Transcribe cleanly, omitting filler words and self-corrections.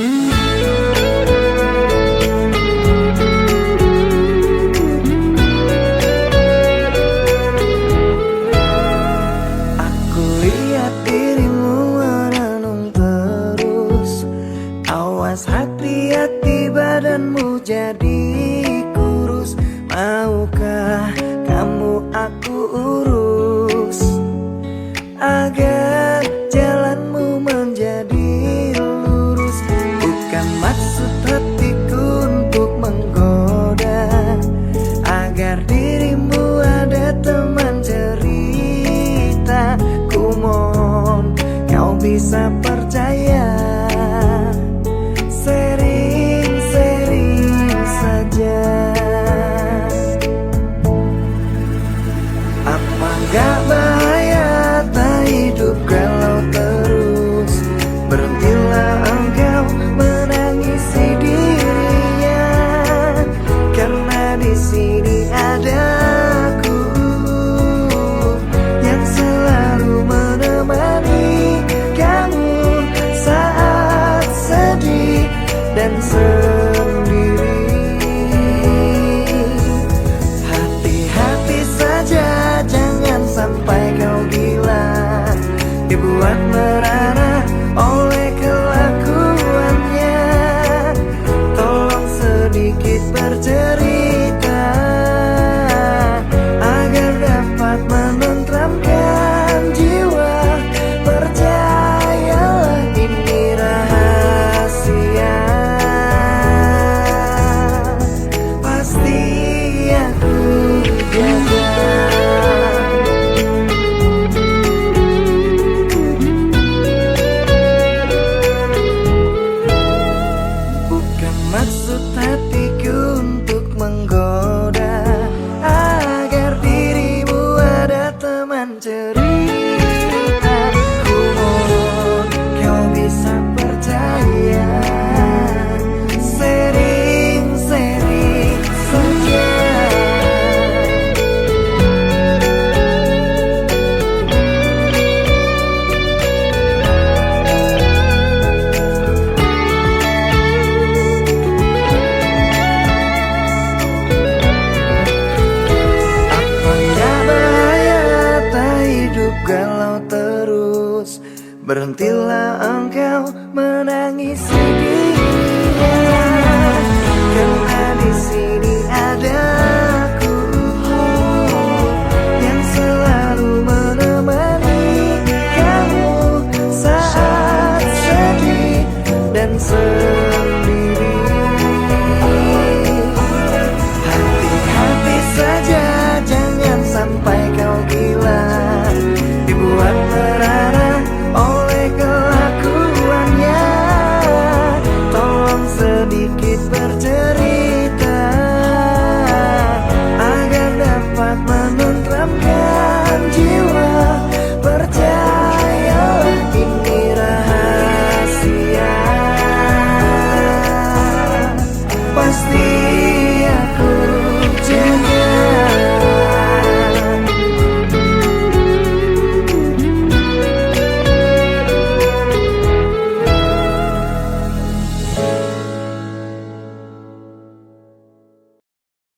Aku lihat dirimu merenung terus. Awas hati-hati badanmu jadi kurus. Maukah kamu aku urus agar jalanmu menjadi lurus? Bukan maksud hatiku untuk menggoda, agar dirimu ada teman cerita. Ku mohon kau bisa percaya, sering-sering saja. Apa gak bahaya tak hidup kalau terus? Berhentilah engkau menangisi dirinya, karena di sini ada aku yang selalu menemani kamu saat sedih dan sendiri. Hati-hati saja, jangan sampai kau gila, dibuat merana oleh kelakuannya. Tolong sedikit bercerita agar dapat menenteramkan jiwa. Percayalah ini rahasia, pasti aku jaga. Bukan maksud hatiku untuk menggoda, agar dirimu ada teman cerita. Ku mohon kau bisa percaya, sering-sering saja. Kalau terus, berhentilah engkau menangisi dirinya, karena di sini ada aku yang selalu menemani kamu saat sedih dan